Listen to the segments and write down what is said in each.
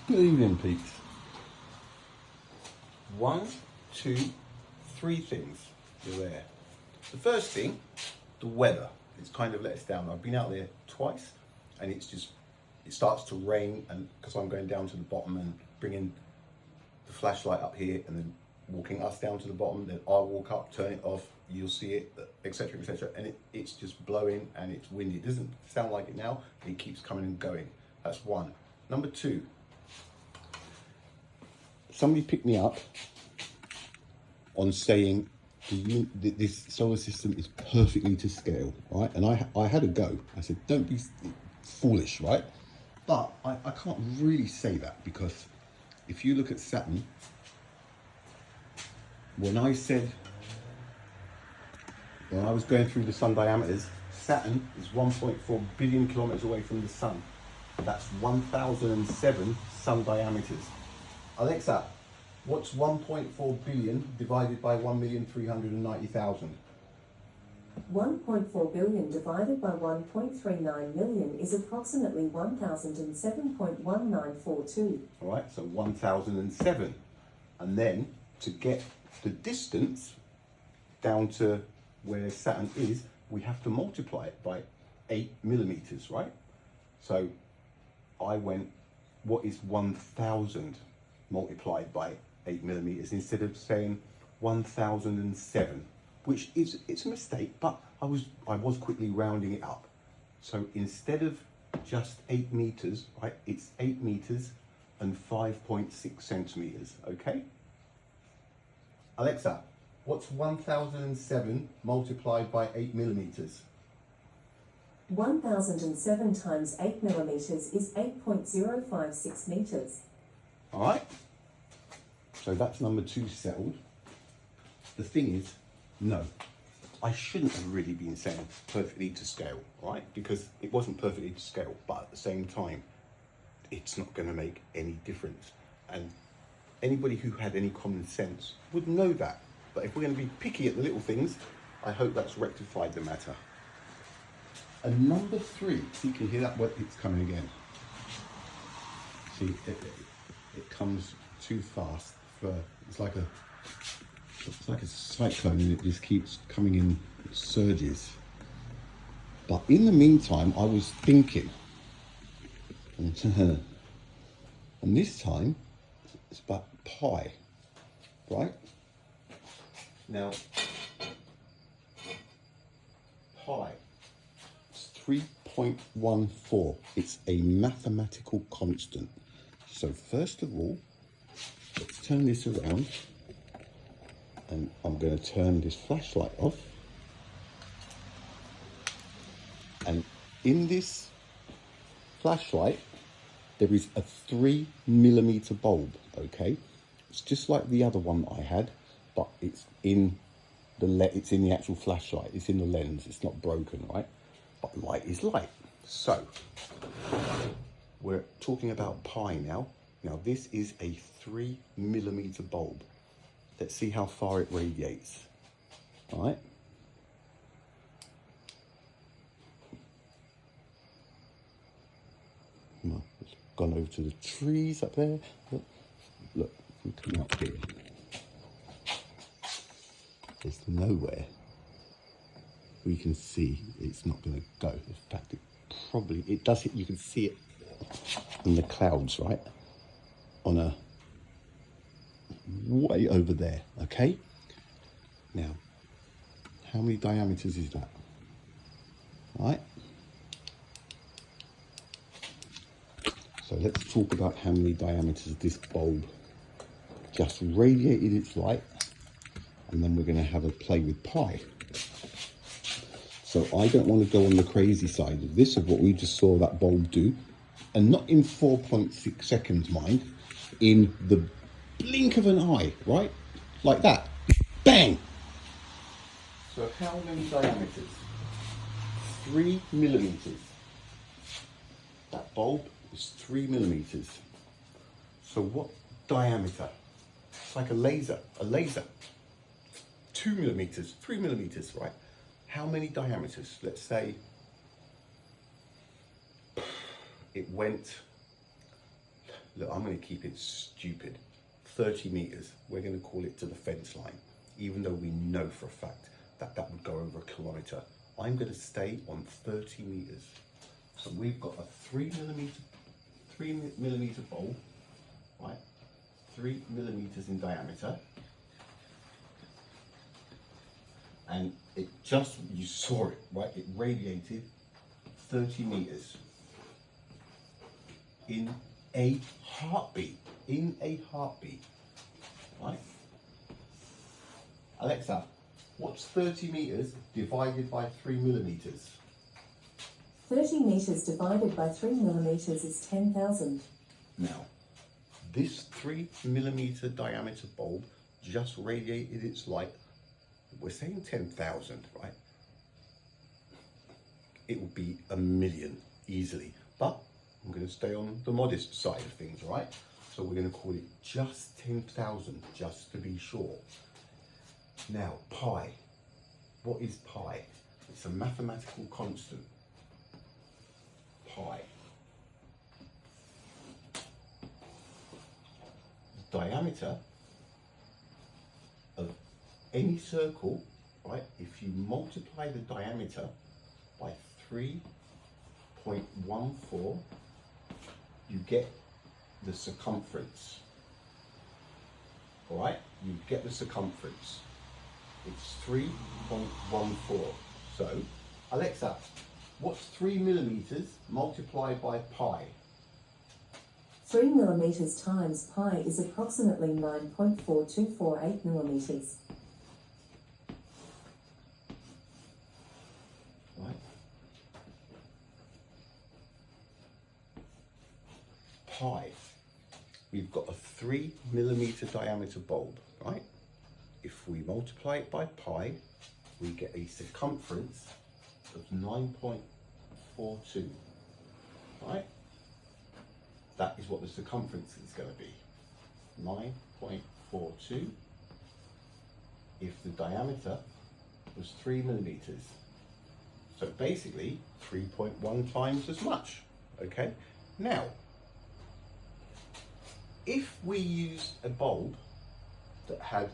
Good evening, peeps. One, two, three things are there. The first thing, the weather. It's kind of let us down. I've been out there twice and it starts to rain, and because I'm going down to the bottom and bringing the flashlight up here and then walking us down to the bottom, then I'll walk up, turn it off, you'll see it, etc, etc, and it's just blowing and it's windy. It doesn't sound like it now, but it keeps coming and going. That's one. Number two, somebody picked me up on saying this solar system is perfectly to scale, right? And I had a go. I said, don't be foolish, right? But I can't really say that, because if you look at Saturn, when I was going through the sun diameters, Saturn is 1.4 billion kilometers away from the sun. That's 1,007 sun diameters. Alexa, what's 1.4 billion divided by 1,390,000? 1.4 billion divided by 1.39 million is approximately 1007.1942. All right, so 1007. And then to get the distance down to where Saturn is, we have to multiply it by 8 millimeters, right? So I went, what is 1,000 multiplied by 8 millimeters, instead of saying 1,007, which is, it's a mistake, but I was quickly rounding it up. So instead of just 8 meters, right, it's 8 meters and 5.6 centimeters, okay? Alexa, what's 1,007 multiplied by 8 millimeters? 1007 times 8 millimeters is 8.056 meters. All right, so that's number two settled. The thing is, no, I shouldn't have really been saying perfectly to scale, right? Because it wasn't perfectly to scale, but at the same time, it's not going to make any difference. And anybody who had any common sense would know that. But if we're going to be picky at the little things, I hope that's rectified the matter. And number three, see, you can hear that, it's coming again. See, it comes too fast for, it's like a cyclone, and it just keeps coming in surges. But in the meantime, I was thinking, and this time it's about pi, right? Now, pi is 3.14. It's a mathematical constant. So first of all, let's turn this around, and I'm going to turn this flashlight off. And in this flashlight, there is a 3 millimeter bulb, okay? It's just like the other one I had, but it's in the actual flashlight. It's in the lens. It's not broken, right? But light is light. So we're talking about pi now. Now this is a 3 millimeter bulb. Let's see how far it radiates. All right. It's gone over to the trees up there. Look, we come up here. There's nowhere we can see it's not going to go. In fact, it does hit. You can see it in the clouds, right? On a way over there, okay? Now, how many diameters is that? All right? So let's talk about how many diameters this bulb just radiated its light, and then we're going to have a play with pi. So I don't want to go on the crazy side of this, of what we just saw that bulb do, and not in 4.6 seconds, mind, in the blink of an eye, right? Like that. Bang! So how many diameters? 3 millimeters. That bulb is 3 millimeters. So what diameter? It's like a laser. 2 millimeters, 3 millimeters, right? How many diameters? Let's say it went Look, I'm going to keep it stupid. 30 meters. We're going to call it to the fence line, even though we know for a fact that that would go over a kilometer. I'm going to stay on 30 meters. So we've got a 3 millimeter bulb, right? 3 millimeters in diameter. And it just, you saw it, right? It radiated 30 meters in a heartbeat, right? Alexa, what's 30 meters divided by 3 millimeters? 30 meters divided by 3 millimeters is 10,000. Now, this 3 millimeter diameter bulb just radiated its light. We're saying 10,000, right? It would be a million easily, but I'm going to stay on the modest side of things, right? So we're going to call it just 10,000, just to be sure. Now, pi. What is pi? It's a mathematical constant. Pi. The diameter of any circle, right? If you multiply the diameter by 3.14, you get the circumference. All right, you get the circumference. It's 3.14. So, Alexa, what's 3 millimeters multiplied by pi? 3 millimeters times pi is approximately 9.4248 millimeters. Right. Pi. We've got a 3 millimeter diameter bulb, right? If we multiply it by pi, we get a circumference of 9.42, right? That is what the circumference is going to be, 9.42 if the diameter was 3 millimeters. So basically 3.1 times as much, okay? Now, if we used a bulb that had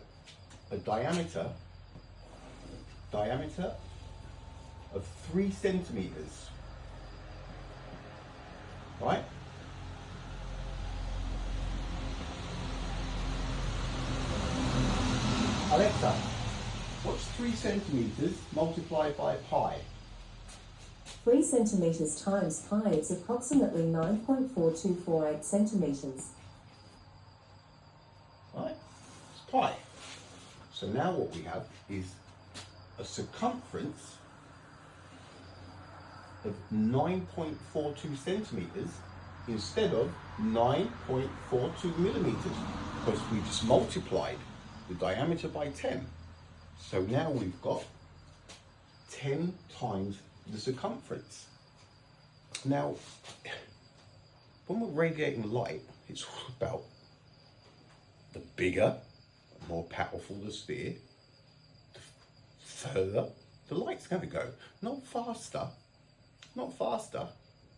a diameter of 3 centimeters, right? Alexa, what's 3 centimeters multiplied by pi? 3 centimeters times pi is approximately 9.4248 centimeters. Right? It's pi. So now what we have is a circumference of 9.42 centimeters instead of 9.42 millimeters, because we just multiplied the diameter by 10. So now we've got 10 times the circumference. Now, when we're radiating light, it's all about the bigger, more powerful the sphere, the further the light's going to go. Not faster,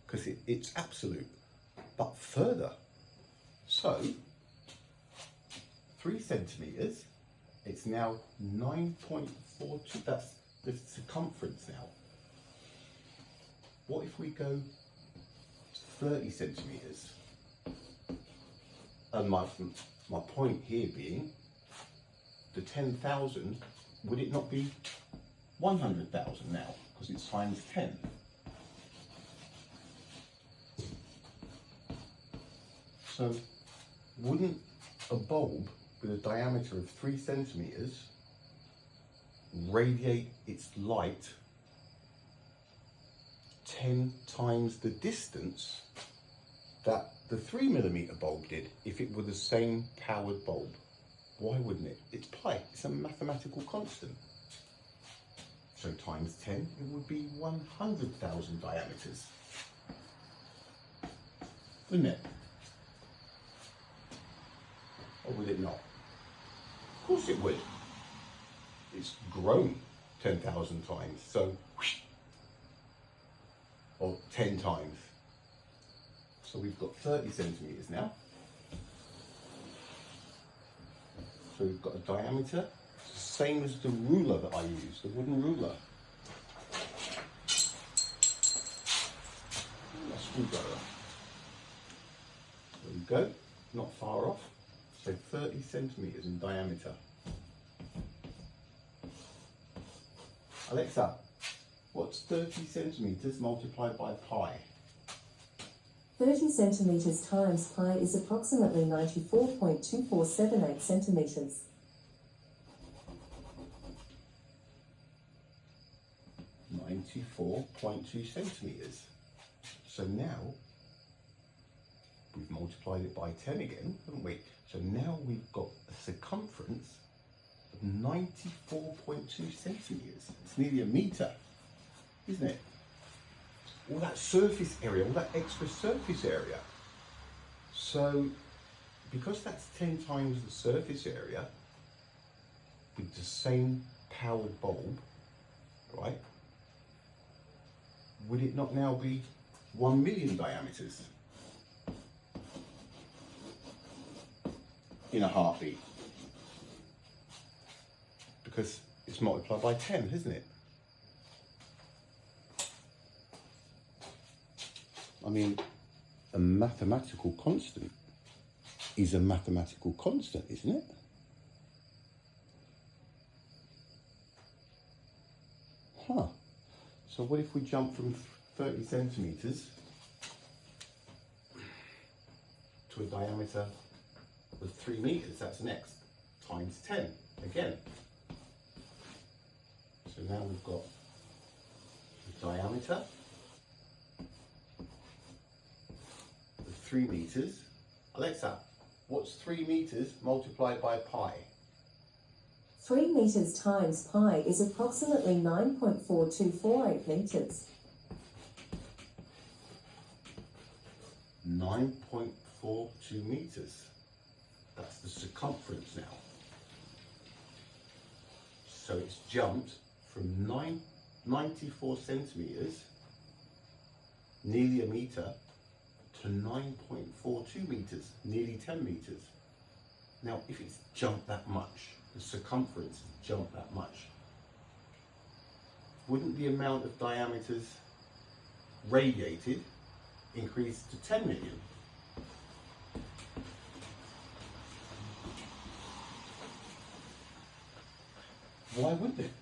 because it's absolute, but further. So, 3 centimeters, it's now 9.42, that's the circumference now. What if we go 30 centimeters? And my point here being, the 10,000, would it not be 100,000 now? Because it's times 10. So, wouldn't a bulb with a diameter of 3 centimeters radiate its light 10 times the distance that the 3 millimeter bulb did if it were the same powered bulb? Why wouldn't it? It's pi, it's a mathematical constant. So times 10, it would be 100,000 diameters, wouldn't it? Or would it not? Of course it would. It's grown 10,000 times, so whoosh, or 10 times. So we've got 30 centimeters now. So we've got a diameter, same as the ruler that I use, the wooden ruler. A screwdriver. There we go, not far off. So 30 centimeters in diameter. Alexa, what's 30 centimeters multiplied by pi? 30 centimeters times pi is approximately 94.2478 centimeters. 94.2 centimeters. So now we've multiplied it by 10 again, haven't we? So now we've got a circumference of 94.2 centimeters. It's nearly a meter, isn't it? All that surface area, all that extra surface area. So because that's 10 times the surface area with the same powered bulb, right? Would it not now be 1 million diameters? In a heartbeat. Because it's multiplied by 10, isn't it? I mean, a mathematical constant is a mathematical constant, isn't it? Huh. So what if we jump from 30 centimeters to a diameter of 3 meters? That's next, times 10 again. So now we've got the diameter of 3 meters. Alexa, what's 3 meters multiplied by pi? 3 meters times pi is approximately 9.4248 meters. 9.42 meters. That's the circumference now. So it's jumped from 94 centimeters, nearly a meter, to 9.42 meters, nearly 10 meters. Now, if it's jumped that much, the circumference has jumped that much, wouldn't the amount of diameters radiated increase to 10 million? Why wouldn't it?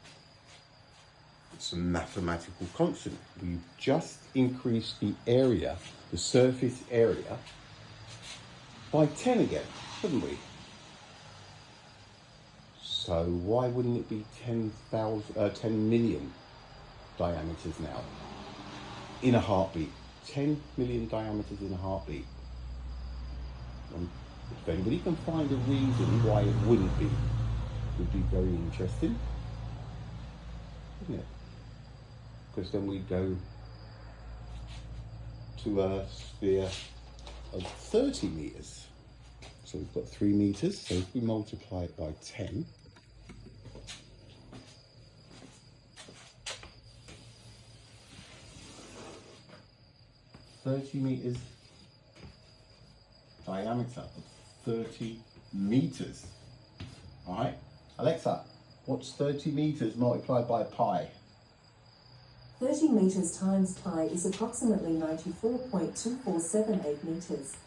It's a mathematical constant. We've just increased the area, the surface area, by 10 again, haven't we? So why wouldn't it be 10 million diameters now? In a heartbeat. 10 million diameters in a heartbeat. If anybody can find a reason why it wouldn't be, would be very interesting, wouldn't it? Because then we go to a sphere of 30 meters. So we've got 3 meters, so if we multiply it by 10, $30 meters diameter, 30 meters. All right, Alexa, what's 30 meters multiplied by pi? 30 meters times pi is approximately 94.2478 meters.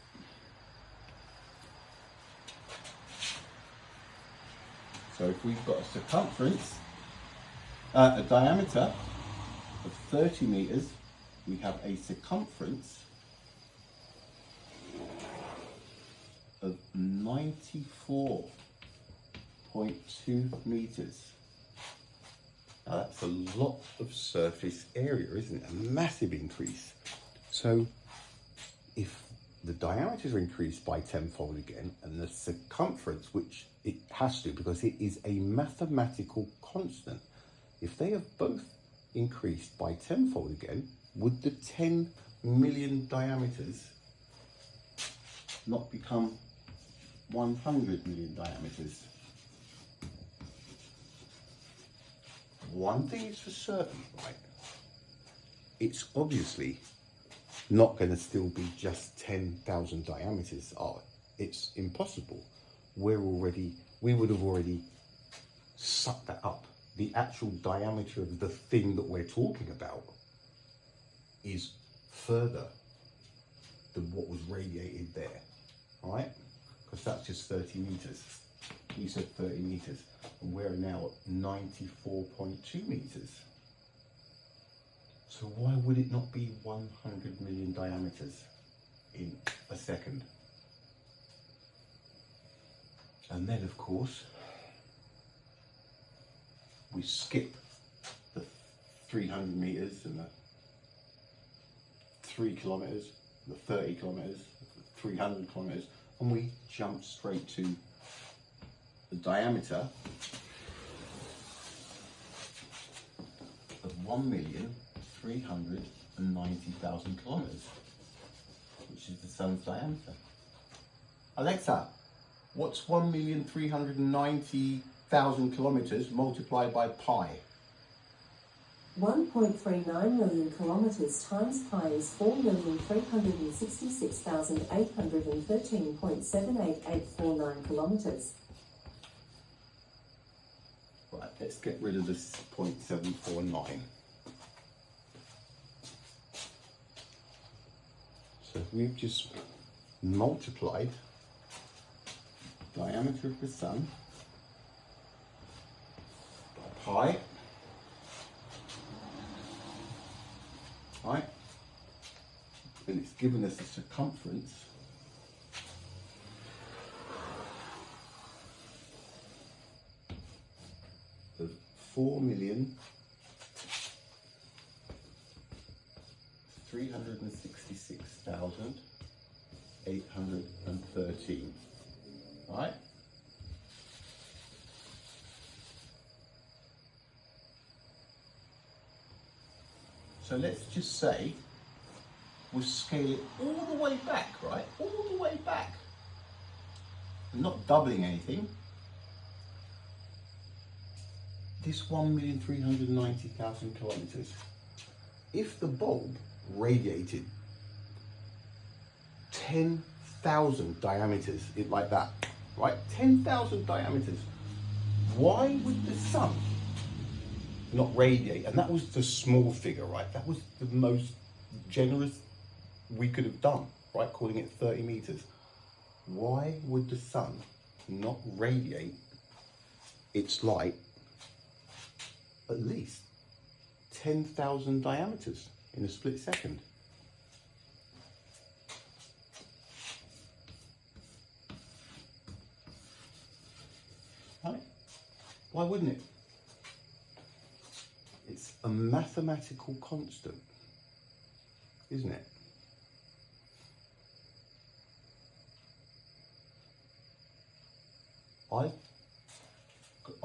So if we've got a circumference, a diameter of 30 meters, we have a circumference of 94.2 meters. Now that's a lot of surface area, isn't it? A massive increase. So if the diameters are increased by tenfold again, and the circumference, which it has to because it is a mathematical constant, if they have both increased by tenfold again, would the 10 million diameters not become 100 million diameters? One thing is for certain, right? It's obviously not going to still be just 10,000 diameters. Oh, it's impossible. We're already we would have already sucked that up. The actual diameter of the thing that we're talking about is further than what was radiated there, right? Because that's just 30 meters. You said 30 meters, and we're now at 94.2 meters. So why would it not be 100 million diameters in a second? And then, of course, we skip the 300 meters and the 3 kilometers, the 30 kilometers, the 300 kilometers, and we jump straight to the diameter of 1,390,000 kilometers, which is the sun's diameter. Alexa, what's 1,390,000 kilometers multiplied by pi? 1.39 million kilometers times pi is 4,366,813.78849 kilometers. Right, let's get rid of this 0.749. So we've just multiplied diameter of the sun by pi, right? And it's given us a circumference of 4,366,813, right? So let's just say we'll scale it all the way back, right? All the way back. I'm not doubling anything. This 1,390,000 kilometers. If the bulb radiated 10,000 diameters, like that, right? 10,000 diameters. Why would the sun not radiate? And that was the small figure, right? That was the most generous we could have done, right? Calling it 30 meters. Why would the sun not radiate its light at least 10,000 diameters in a split second? Right? Why wouldn't it? It's a mathematical constant, isn't it?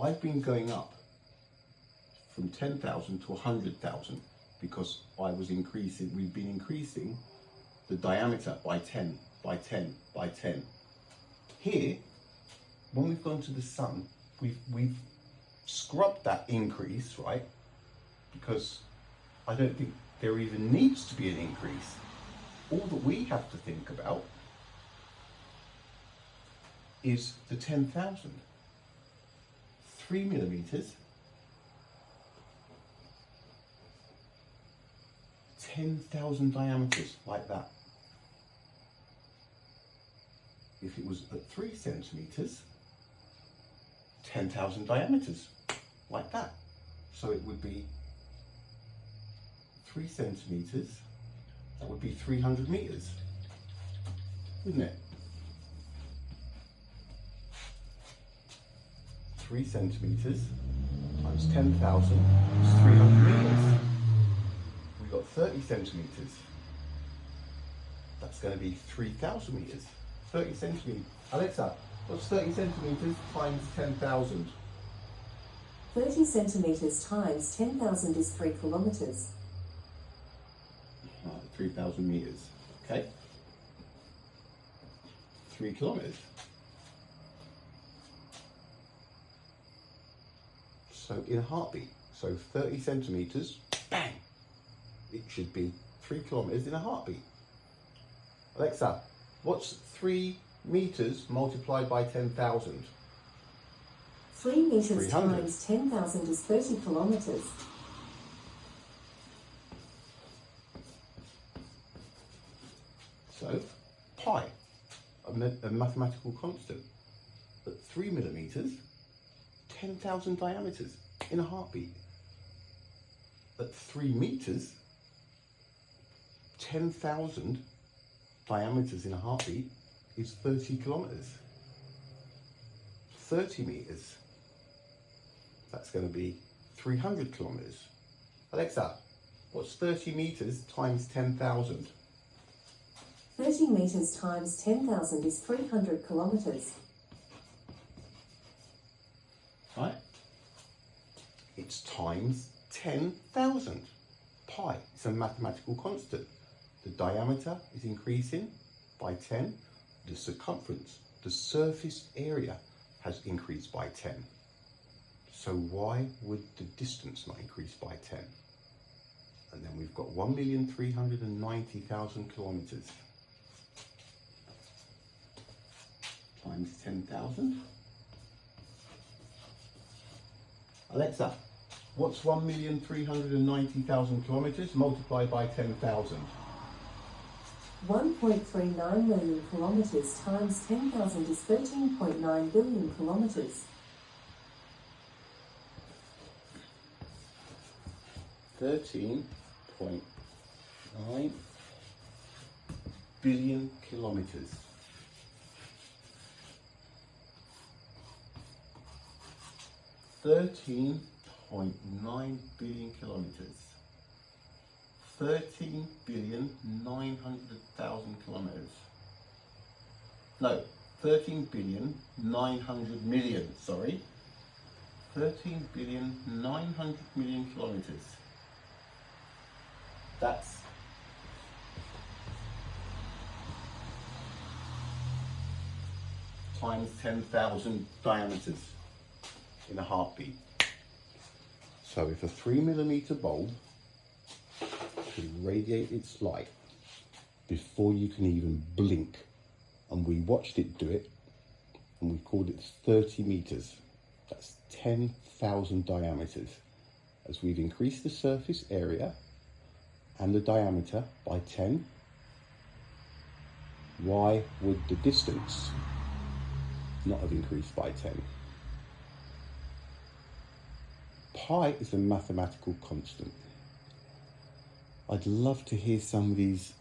I've been going up from 10,000 to 100,000 because we've been increasing the diameter by 10, by 10, by 10. Here, when we've gone to the sun, we've scrubbed that increase, right? Because I don't think there even needs to be an increase. All that we have to think about is the 10,000. 3 millimeters, 10,000 diameters, like that. If it was at 3 centimeters, 10,000 diameters, like that. So it would be 3 centimeters, that would be 300 meters, wouldn't it? 3 centimeters times 10,000 is 300 meters. We've got 30 centimeters. That's going to be 3,000 meters. 30 centimeters. Alexa, what's 30 centimeters times 10,000? 30 centimeters times 10,000 is 3 kilometers. 3,000 meters. Okay. 3 kilometers. So in a heartbeat, so 30 centimeters, bang, it should be 3 kilometers in a heartbeat. Alexa, what's 3 meters multiplied by 10,000? 3 meters 300. times 10,000 is 30 kilometers. So, pi, a mathematical constant, at 3 millimeters, 10,000 diameters in a heartbeat. At 3 meters, 10,000 diameters in a heartbeat is 30 kilometers. 30 meters, that's going to be 300 kilometers. Alexa, what's 30 meters times 10,000? 30 meters times 10,000 is 300 kilometers. Right? It's times 10,000. Pi is a mathematical constant. The diameter is increasing by 10. The circumference, the surface area, has increased by 10. So why would the distance not increase by 10? And then we've got 1,390,000 kilometers times 10,000. Alexa, what's 1,390,000 kilometers multiplied by 10,000? 1.39 million kilometers times 10,000 is 13.9 billion kilometers. 13.9 billion kilometers. $13.9 billion kilometers. 13,900,000 kilometers. No, 13,900,000,000, sorry. 13,900,000,000 kilometers. That's times 10,000 diameters in a heartbeat. So if a 3 millimeter bulb can radiate its light before you can even blink, and we watched it do it, and we called it 30 meters, that's 10,000 diameters. As we've increased the surface area and the diameter by 10, why would the distance not have increased by 10? Pi is a mathematical constant. I'd love to hear somebody's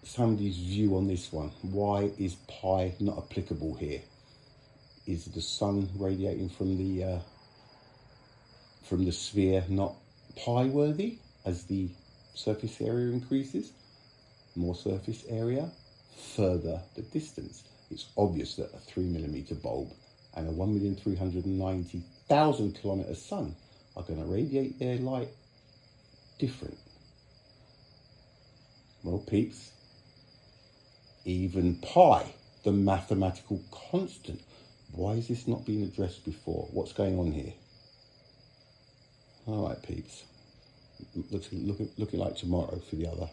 view on this one. Why is pi not applicable here? Is the sun radiating from the sphere not pi worthy as the surface area increases? More surface area, further the distance. It's obvious that a 3 millimeter bulb and a 1,390,000 kilometer sun are going to radiate their light different. Well, peeps, even pi, the mathematical constant, why is this not being addressed before? What's going on here? All right, peeps, looking like tomorrow for the other.